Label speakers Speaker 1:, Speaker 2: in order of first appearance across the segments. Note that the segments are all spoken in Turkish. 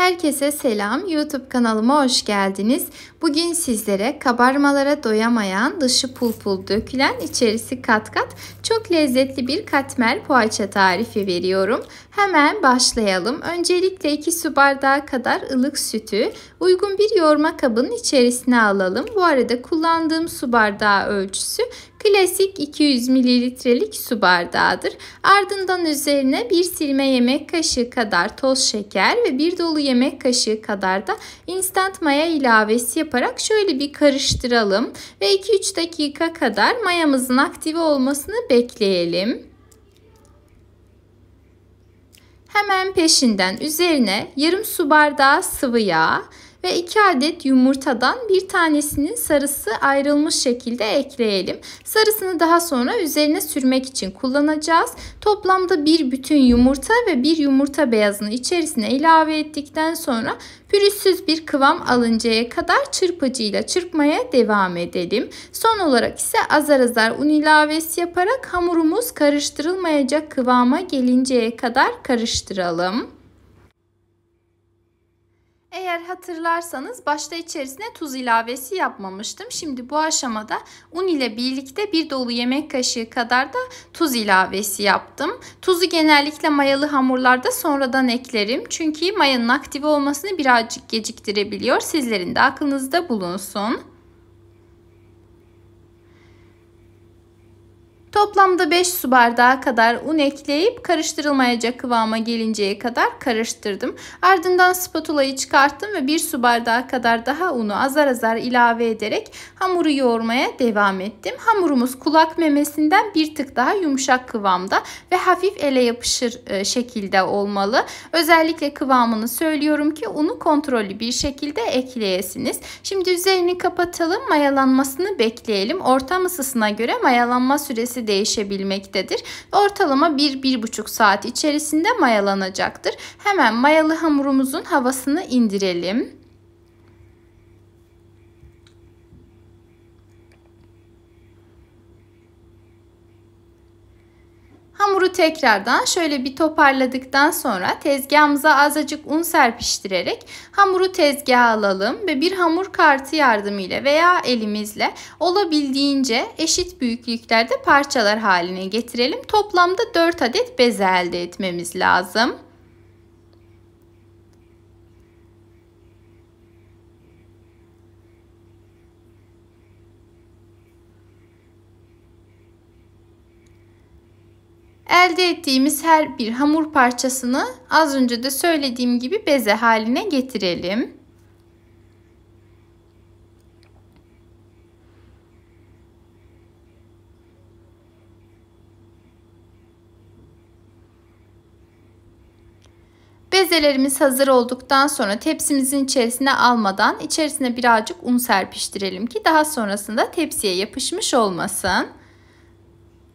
Speaker 1: Herkese selam. YouTube kanalıma hoş geldiniz. Bugün sizlere kabarmalara doyamayan, dışı pul pul dökülen, içerisi kat kat çok lezzetli bir katmer poğaça tarifi veriyorum. Hemen başlayalım. Öncelikle 2 su bardağı kadar ılık sütü uygun bir yoğurma kabının içerisine alalım. Bu arada kullandığım su bardağı ölçüsü klasik 200 mililitrelik su bardağıdır. Ardından üzerine bir silme yemek kaşığı kadar toz şeker ve bir dolu yemek kaşığı kadar da instant maya ilavesi yaparak şöyle bir karıştıralım ve 2-3 dakika kadar mayamızın aktive olmasını bekleyelim. Hemen peşinden üzerine yarım su bardağı sıvı yağ ve 2 adet yumurtadan bir tanesinin sarısı ayrılmış şekilde ekleyelim. Sarısını daha sonra üzerine sürmek için kullanacağız. Toplamda bir bütün yumurta ve bir yumurta beyazını içerisine ilave ettikten sonra pürüzsüz bir kıvam alıncaya kadar çırpıcıyla çırpmaya devam edelim. Son olarak ise azar azar un ilavesi yaparak hamurumuz karıştırılmayacak kıvama gelinceye kadar karıştıralım. Eğer hatırlarsanız başta içerisine tuz ilavesi yapmamıştım. Şimdi bu aşamada un ile birlikte bir dolu yemek kaşığı kadar da tuz ilavesi yaptım. Tuzu genellikle mayalı hamurlarda sonradan eklerim. Çünkü mayanın aktive olmasını birazcık geciktirebiliyor. Sizlerin de aklınızda bulunsun. Toplamda 5 su bardağı kadar un ekleyip karıştırılmayacak kıvama gelinceye kadar karıştırdım. Ardından spatulayı çıkarttım ve 1 su bardağı kadar daha unu azar azar ilave ederek hamuru yoğurmaya devam ettim. Hamurumuz kulak memesinden bir tık daha yumuşak kıvamda ve hafif ele yapışır şekilde olmalı. Özellikle kıvamını söylüyorum ki unu kontrollü bir şekilde ekleyesiniz. Şimdi üzerini kapatalım, mayalanmasını bekleyelim. Ortam ısısına göre mayalanma süresi değişebilmektedir. Ortalama 1-1,5 saat içerisinde mayalanacaktır. Hemen mayalı hamurumuzun havasını indirelim. Hamuru tekrardan şöyle bir toparladıktan sonra tezgahımıza azıcık un serpiştirerek hamuru tezgaha alalım ve bir hamur kartı yardımıyla veya elimizle olabildiğince eşit büyüklüklerde parçalar haline getirelim. Toplamda 4 adet bez elde etmemiz lazım. Elde ettiğimiz her bir hamur parçasını az önce de söylediğim gibi beze haline getirelim. Bezelerimiz hazır olduktan sonra tepsimizin içerisine almadan içerisine birazcık un serpiştirelim ki daha sonrasında tepsiye yapışmış olmasın.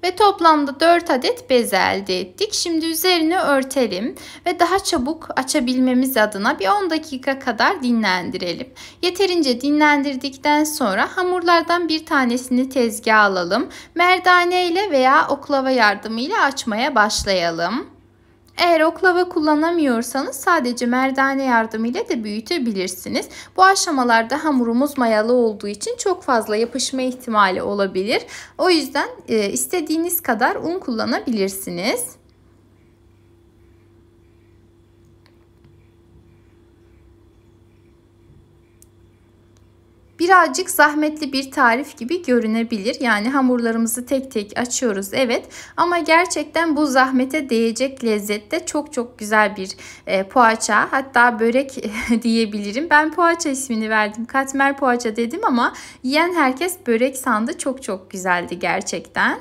Speaker 1: Ve toplamda 4 adet bez elde ettik. Şimdi üzerini örtelim ve daha çabuk açabilmemiz adına bir 10 dakika kadar dinlendirelim. Yeterince dinlendirdikten sonra hamurlardan bir tanesini tezgaha alalım. Merdane ile veya oklava yardımıyla açmaya başlayalım. Eğer oklava kullanamıyorsanız sadece merdane yardımıyla da büyütebilirsiniz. Bu aşamalarda hamurumuz mayalı olduğu için çok fazla yapışma ihtimali olabilir. O yüzden istediğiniz kadar un kullanabilirsiniz. Birazcık zahmetli bir tarif gibi görünebilir. Yani hamurlarımızı tek tek açıyoruz, evet. Ama gerçekten bu zahmete değecek lezzette çok güzel bir poğaça. Hatta börek diyebilirim. Ben poğaça ismini verdim. Katmer poğaça dedim ama yiyen herkes börek sandı. Çok güzeldi gerçekten.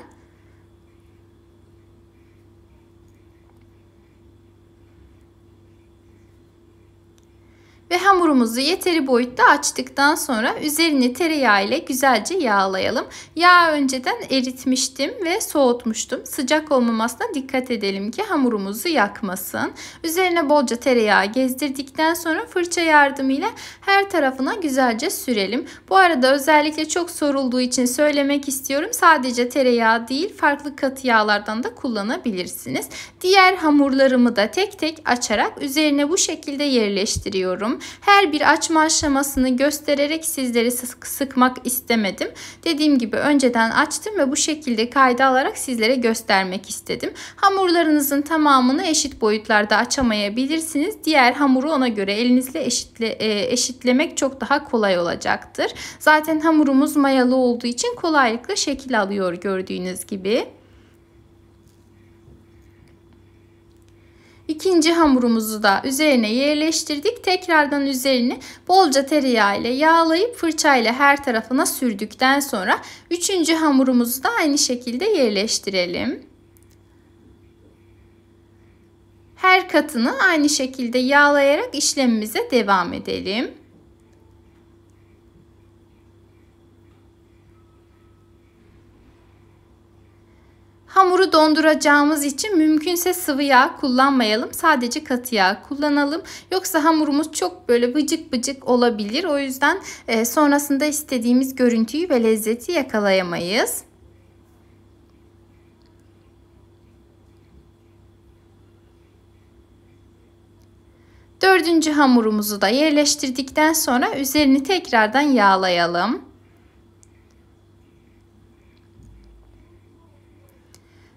Speaker 1: Ve hamurumuzu yeteri boyutta açtıktan sonra üzerini tereyağı ile güzelce yağlayalım. Yağı önceden eritmiştim ve soğutmuştum. Sıcak olmamasına dikkat edelim ki hamurumuzu yakmasın. Üzerine bolca tereyağı gezdirdikten sonra fırça yardımıyla her tarafına güzelce sürelim. Bu arada özellikle çok sorulduğu için söylemek istiyorum. Sadece tereyağı değil, farklı katı yağlardan da kullanabilirsiniz. Diğer hamurlarımı da tek tek açarak üzerine bu şekilde yerleştiriyorum. Her bir açma aşamasını göstererek sizleri sıkmak istemedim. Dediğim gibi önceden açtım ve bu şekilde kayda alarak sizlere göstermek istedim. Hamurlarınızın tamamını eşit boyutlarda açamayabilirsiniz. Diğer hamuru ona göre elinizle eşitlemek çok daha kolay olacaktır. Zaten hamurumuz mayalı olduğu için kolaylıkla şekil alıyor gördüğünüz gibi. İkinci hamurumuzu da üzerine yerleştirdik. Tekrardan üzerini bolca tereyağı ile yağlayıp fırçayla her tarafına sürdükten sonra üçüncü hamurumuzu da aynı şekilde yerleştirelim. Her katını aynı şekilde yağlayarak işlemimize devam edelim. Hamuru donduracağımız için mümkünse sıvı yağ kullanmayalım. Sadece katı yağ kullanalım. Yoksa hamurumuz çok böyle bıcık bıcık olabilir. O yüzden sonrasında istediğimiz görüntüyü ve lezzeti yakalayamayız. Dördüncü hamurumuzu da yerleştirdikten sonra üzerini tekrardan yağlayalım.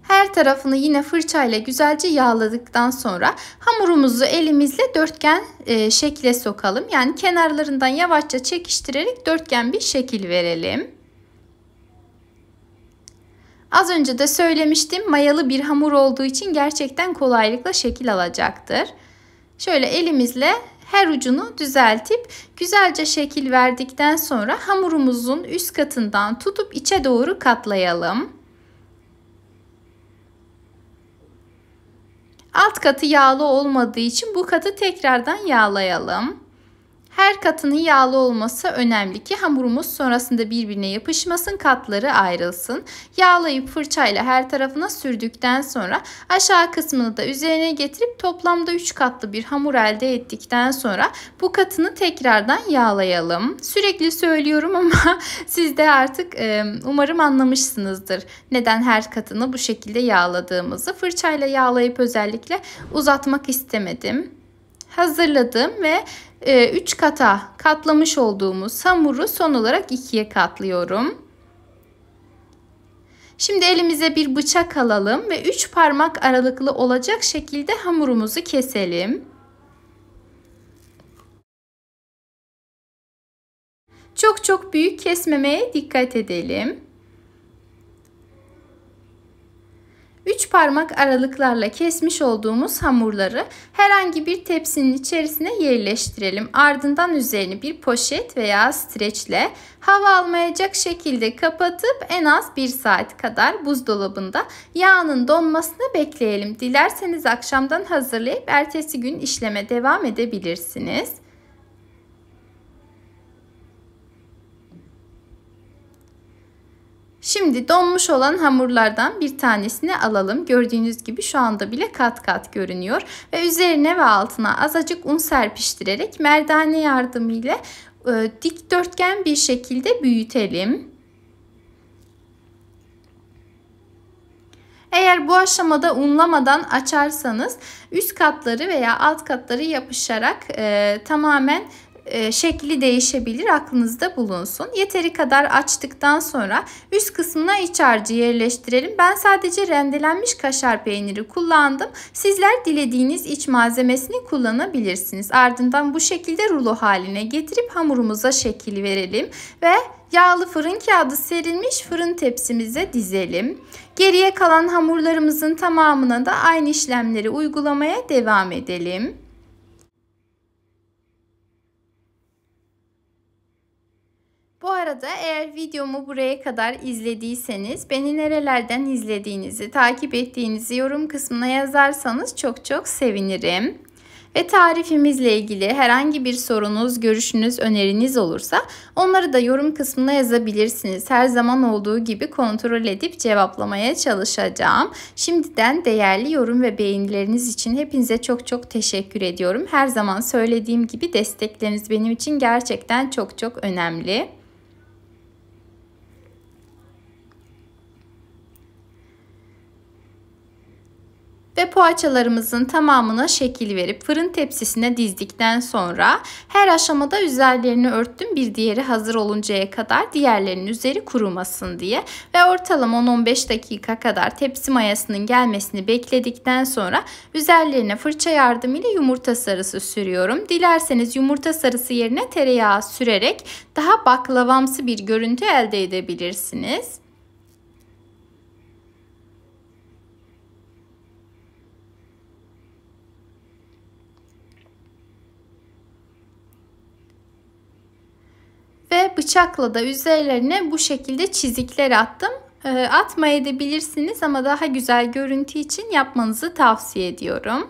Speaker 1: Her tarafını yine fırçayla güzelce yağladıktan sonra hamurumuzu elimizle dörtgen şekle sokalım. Yani kenarlarından yavaşça çekiştirerek dörtgen bir şekil verelim. Az önce de söylemiştim, mayalı bir hamur olduğu için gerçekten kolaylıkla şekil alacaktır. Şöyle elimizle her ucunu düzeltip güzelce şekil verdikten sonra hamurumuzun üst katından tutup içe doğru katlayalım. Alt katı yağlı olmadığı için bu katı tekrardan yağlayalım. Her katının yağlı olması önemli ki hamurumuz sonrasında birbirine yapışmasın, katları ayrılsın. Yağlayıp fırçayla her tarafına sürdükten sonra aşağı kısmını da üzerine getirip toplamda 3 katlı bir hamur elde ettikten sonra bu katını tekrardan yağlayalım. Sürekli söylüyorum ama siz de artık umarım anlamışsınızdır neden her katını bu şekilde yağladığımızı. Fırçayla yağlayıp özellikle uzatmak istemedim. Hazırladım ve 3 kata katlamış olduğumuz hamuru son olarak 2'ye katlıyorum. Şimdi elimize bir bıçak alalım ve 3 parmak aralıklı olacak şekilde hamurumuzu keselim. Çok büyük kesmemeye dikkat edelim. 3 parmak aralıklarla kesmiş olduğumuz hamurları herhangi bir tepsinin içerisine yerleştirelim. Ardından üzerini bir poşet veya streçle hava almayacak şekilde kapatıp en az 1 saat kadar buzdolabında yağının donmasını bekleyelim. Dilerseniz akşamdan hazırlayıp ertesi gün işleme devam edebilirsiniz. Şimdi donmuş olan hamurlardan bir tanesini alalım. Gördüğünüz gibi şu anda bile kat kat görünüyor. Ve üzerine ve altına azıcık un serpiştirerek merdane yardımıyla dikdörtgen bir şekilde büyütelim. Eğer bu aşamada unlamadan açarsanız üst katları veya alt katları yapışarak tamamen şekli değişebilir, aklınızda bulunsun. Yeteri kadar açtıktan sonra üst kısmına iç harcı yerleştirelim. Ben sadece rendelenmiş kaşar peyniri kullandım. Sizler dilediğiniz iç malzemesini kullanabilirsiniz. Ardından bu şekilde rulo haline getirip hamurumuza şekil verelim ve yağlı fırın kağıdı serilmiş fırın tepsimize dizelim. Geriye kalan hamurlarımızın tamamına da aynı işlemleri uygulamaya devam edelim. Bu arada eğer videomu buraya kadar izlediyseniz beni nerelerden izlediğinizi, takip ettiğinizi yorum kısmına yazarsanız çok sevinirim. Ve tarifimizle ilgili herhangi bir sorunuz, görüşünüz, öneriniz olursa onları da yorum kısmına yazabilirsiniz. Her zaman olduğu gibi kontrol edip cevaplamaya çalışacağım. Şimdiden değerli yorum ve beğenileriniz için hepinize çok çok teşekkür ediyorum. Her zaman söylediğim gibi destekleriniz benim için gerçekten çok çok önemli. Ve poğaçalarımızın tamamına şekil verip fırın tepsisine dizdikten sonra her aşamada üzerlerini örttüm, bir diğeri hazır oluncaya kadar, diğerlerinin üzeri kurumasın diye. Ve ortalama 10-15 dakika kadar tepsi mayasının gelmesini bekledikten sonra üzerlerine fırça yardımıyla yumurta sarısı sürüyorum. Dilerseniz yumurta sarısı yerine tereyağı sürerek daha baklavamsı bir görüntü elde edebilirsiniz. Ve bıçakla da üzerlerine bu şekilde çizikler attım. Atmayabilirsiniz ama daha güzel görüntü için yapmanızı tavsiye ediyorum.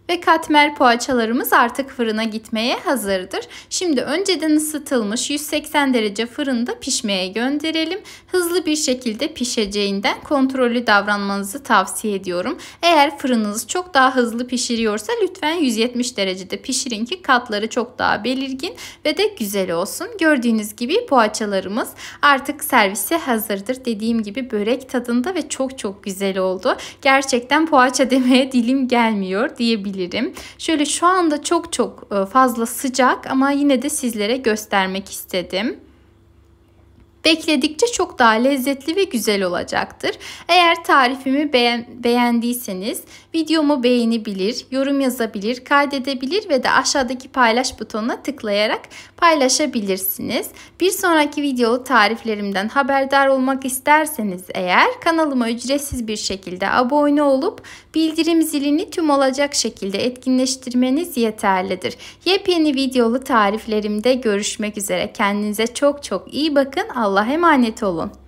Speaker 1: Ve katmer poğaçalarımız artık fırına gitmeye hazırdır. Şimdi önceden ısıtılmış 180 derece fırında pişmeye gönderelim. Hızlı bir şekilde pişeceğinden kontrollü davranmanızı tavsiye ediyorum. Eğer fırınınız çok daha hızlı pişiriyorsa lütfen 170 derecede pişirin ki katları çok daha belirgin ve de güzel olsun. Gördüğünüz gibi poğaçalarımız artık servise hazırdır. Dediğim gibi börek tadında ve çok çok güzel oldu. Gerçekten poğaça demeye dilim gelmiyor diyebilirim. Şöyle şu anda çok fazla sıcak ama yine de sizlere göstermek istedim. Bekledikçe çok daha lezzetli ve güzel olacaktır. Eğer tarifimi beğendiyseniz videomu beğenebilir, yorum yazabilir, kaydedebilir ve de aşağıdaki paylaş butonuna tıklayarak paylaşabilirsiniz. Bir sonraki videolu tariflerimden haberdar olmak isterseniz eğer kanalıma ücretsiz bir şekilde abone olup bildirim zilini tüm olacak şekilde etkinleştirmeniz yeterlidir. Yepyeni videolu tariflerimde görüşmek üzere. Kendinize çok çok iyi bakın. Allah'a emanet olun.